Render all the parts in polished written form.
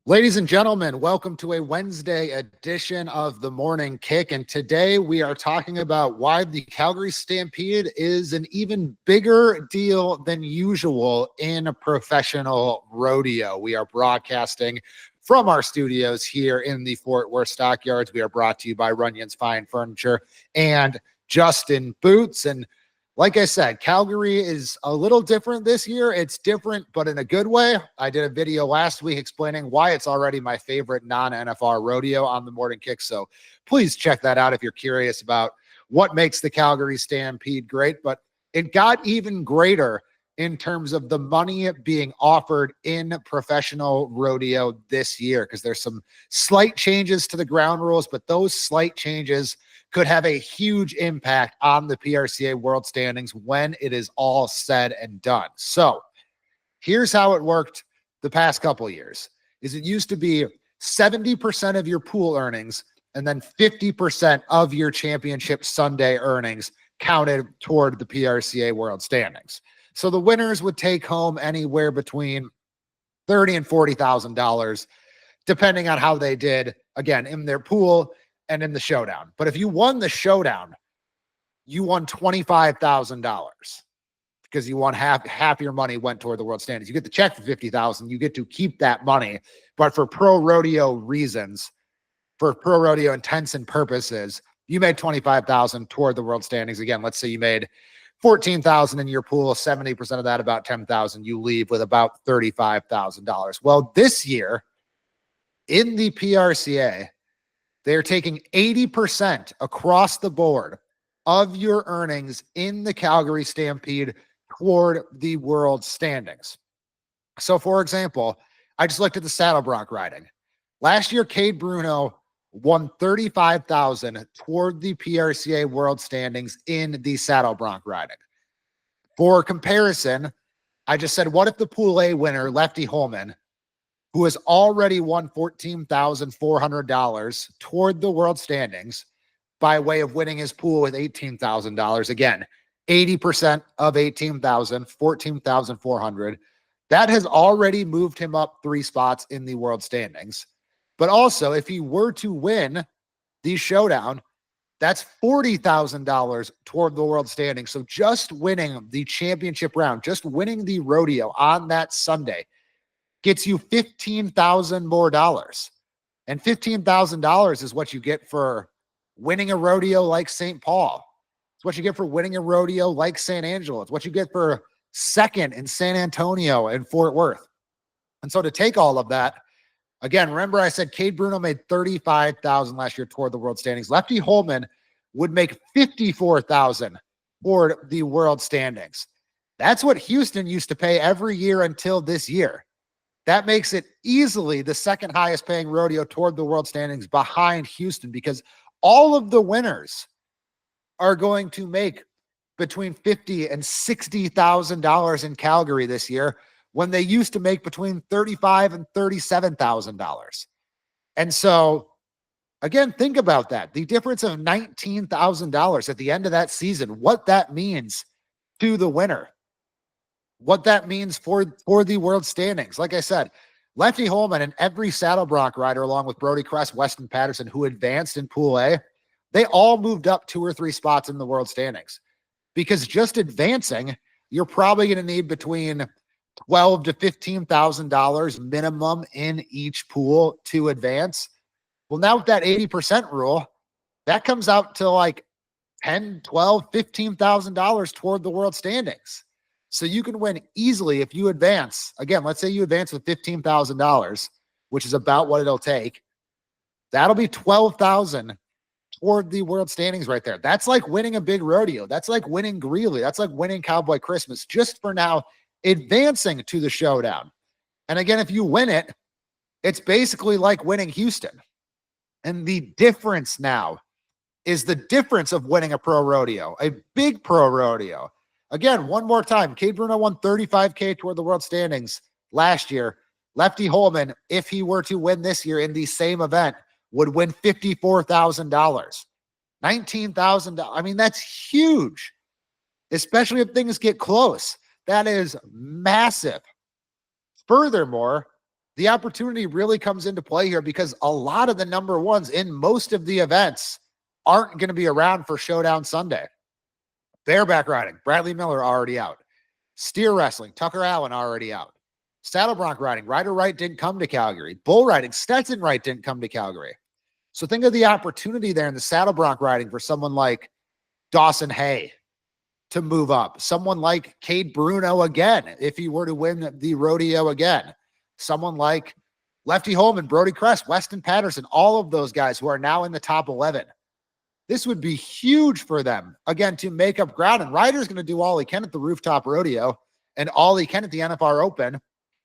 Ladies and gentlemen, welcome to a Wednesday edition of the Morning Kick. And today we are talking about why the Calgary Stampede is an even bigger deal than usual in a professional rodeo. We are broadcasting from our studios here in the Fort Worth Stockyards. We are brought to you by Runyon's Fine Furniture and Justin Boots. And like I said, Calgary is a little different this year. It's different, but in a good way. I did a video last week explaining why it's already my favorite non-NFR rodeo on the Morning Kick. So please check that out if you're curious about what makes the Calgary Stampede great. But it got even greater in terms of the money being offered in professional rodeo this year, because there's some slight changes to the ground rules, but those slight changes could have a huge impact on the PRCA World Standings when it is all said and done. So here's how it worked the past couple of years. Is it used to be 70% of your pool earnings and then 50% of your championship Sunday earnings counted toward the PRCA World Standings. So the winners would take home anywhere between $30,000 and $40,000, depending on how they did, again, in their pool and in the showdown. But if you won the showdown, you won $25,000 because you won half your money went toward the World Standings. You get the check for $50,000. You get to keep that money. But for pro rodeo reasons, for pro rodeo intents and purposes, you made $25,000 toward the World Standings. Again, let's say you made $14,000 in your pool, 70% of that, about $10,000. You leave with about $35,000. Well, this year in the PRCA, they're taking 80% across the board of your earnings in the Calgary Stampede toward the World Standings. So, for example, I just looked at the saddle bronc riding. Last year, Cade Bruno won $35,000 toward the PRCA World Standings in the saddle bronc riding. For comparison, I just said, what if the Pool A winner, Lefty Holman, who has already won $14,400 toward the World Standings by way of winning his pool with $18,000. Again, 80% of $18,000, $14,400. That has already moved him up 3 spots in the World Standings. But also, if he were to win the showdown, that's $40,000 toward the World Standings. So just winning the championship round, just winning the rodeo on that Sunday gets you $15,000 more dollars. And $15,000 is what you get for winning a rodeo like St. Paul. It's what you get for winning a rodeo like San Angelo. It's what you get for second in San Antonio and Fort Worth. And so to take all of that, again, remember I said Cade Bruno made $35,000 last year toward the World Standings. Lefty Holman would make $54,000 toward the World Standings. That's what Houston used to pay every year until this year. That makes it easily the second highest paying rodeo toward the World Standings behind Houston, because all of the winners are going to make between $50,000 and $60,000 in Calgary this year, when they used to make between $35,000 and $37,000. And so, again, think about that. The difference of $19,000 at the end of that season, what that means to the winner, what that means for the World Standings. Like I said, Lefty Holman and every saddle bronc rider, along with Brody Crest, Weston Patterson, who advanced in Pool A, they all moved up 2 or 3 spots in the World Standings. Because just advancing, you're probably going to need between $12,000 to $15,000 minimum in each pool to advance. Well, now with that 80% rule, that comes out to like $10,000, $12,000, $15,000 toward the World Standings. So you can win easily if you advance. Again, let's say you advance with $15,000, which is about what it'll take. That'll be $12,000 toward the World Standings right there. That's like winning a big rodeo. That's like winning Greeley. That's like winning Cowboy Christmas, just for now advancing to the showdown. And again, if you win it, it's basically like winning Houston. And the difference now is the difference of winning a pro rodeo, a big pro rodeo. Again, one more time, Cade Bruno won $35K toward the World Standings last year. Lefty Holman, if he were to win this year in the same event, would win $54,000. $19,000. I mean, that's huge, especially if things get close. That is massive. Furthermore, the opportunity really comes into play here because a lot of the number ones in most of the events aren't going to be around for Showdown Sunday. Bareback riding, Bradley Miller already out. Steer wrestling, Tucker Allen already out. Saddle bronc riding, Ryder Wright didn't come to Calgary. Bull riding, Stetson Wright didn't come to Calgary. So think of the opportunity there in the saddle bronc riding for someone like Dawson Hay to move up. Someone like Cade Bruno again, if he were to win the rodeo again. Someone like Lefty Holman, Brody Crest, Weston Patterson, all of those guys who are now in the top 11. This would be huge for them, again, to make up ground. And Ryder's going to do all he can at the rooftop rodeo and all he can at the NFR Open.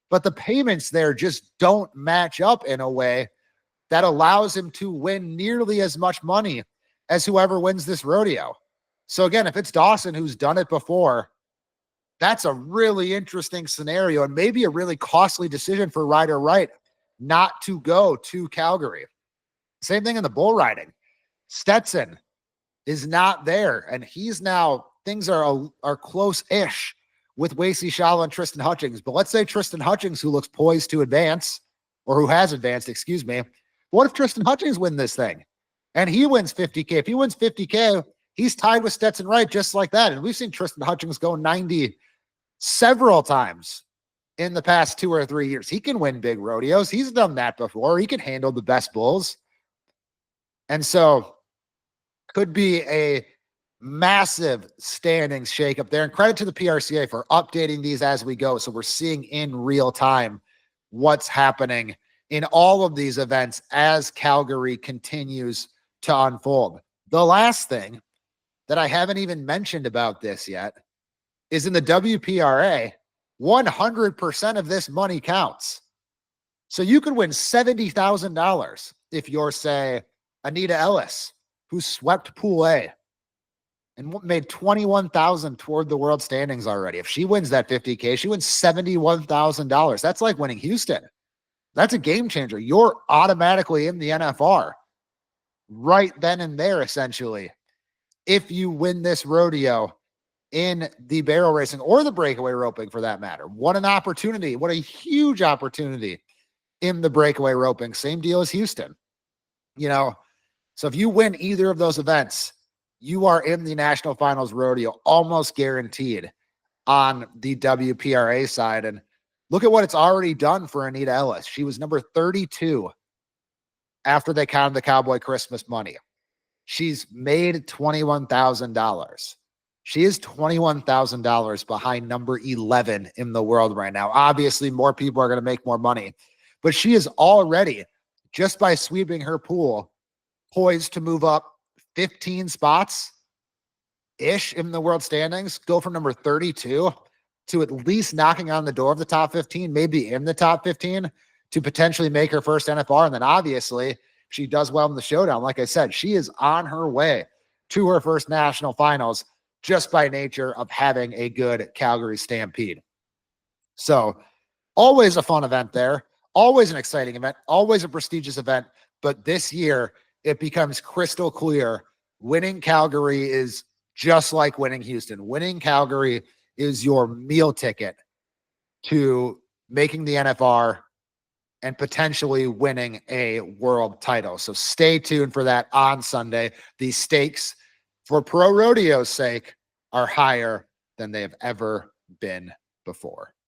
But the payments there just don't match up in a way that allows him to win nearly as much money as whoever wins this rodeo. So again, if it's Dawson who's done it before, that's a really interesting scenario and maybe a really costly decision for Ryder Wright not to go to Calgary. Same thing in the bull riding. Stetson is not there, and he's now, things are close-ish with Wasey Shala and Tristan Hutchings. But let's say Tristan Hutchings, who looks poised to advance, or who has advanced, excuse me. What if Tristan Hutchings wins this thing and he wins 50K? If he wins 50K, he's tied with Stetson Wright just like that. And we've seen Tristan Hutchings go 90 several times in the past 2 or 3 years. He can win big rodeos. He's done that before. He can handle the best bulls. And so could be a massive standings shakeup there. And credit to the PRCA for updating these as we go. So we're seeing in real time what's happening in all of these events as Calgary continues to unfold. The last thing that I haven't even mentioned about this yet is in the WPRA, 100% of this money counts. So you could win $70,000 if you're, say, Anita Ellis, who swept Pool A and made $21,000 toward the world standings already. If she wins that 50K, she wins $71,000. That's like winning Houston. That's a game changer. You're automatically in the NFR right then and there, essentially, if you win this rodeo in the barrel racing or the breakaway roping for that matter. What an opportunity. What a huge opportunity in the breakaway roping. Same deal as Houston. You know, so if you win either of those events, you are in the national finals rodeo, almost guaranteed on the WPRA side. And look at what it's already done for Anita Ellis. She was number 32 after they counted the Cowboy Christmas money. She's made $21,000. She is $21,000 behind number 11 in the world right now. Obviously, more people are going to make more money, but she is already, just by sweeping her pool, poised to move up 15 spots-ish in the world standings, go from number 32 to at least knocking on the door of the top 15, maybe in the top 15, to potentially make her first NFR. And then obviously, if she does well in the showdown, like I said, she is on her way to her first national finals just by nature of having a good Calgary Stampede. So always a fun event there, always an exciting event, always a prestigious event. But this year, it becomes crystal clear winning Calgary is just like winning Houston. Winning Calgary is your meal ticket to making the NFR and potentially winning a world title. So stay tuned for that on Sunday. The stakes for pro rodeo's sake are higher than they have ever been before.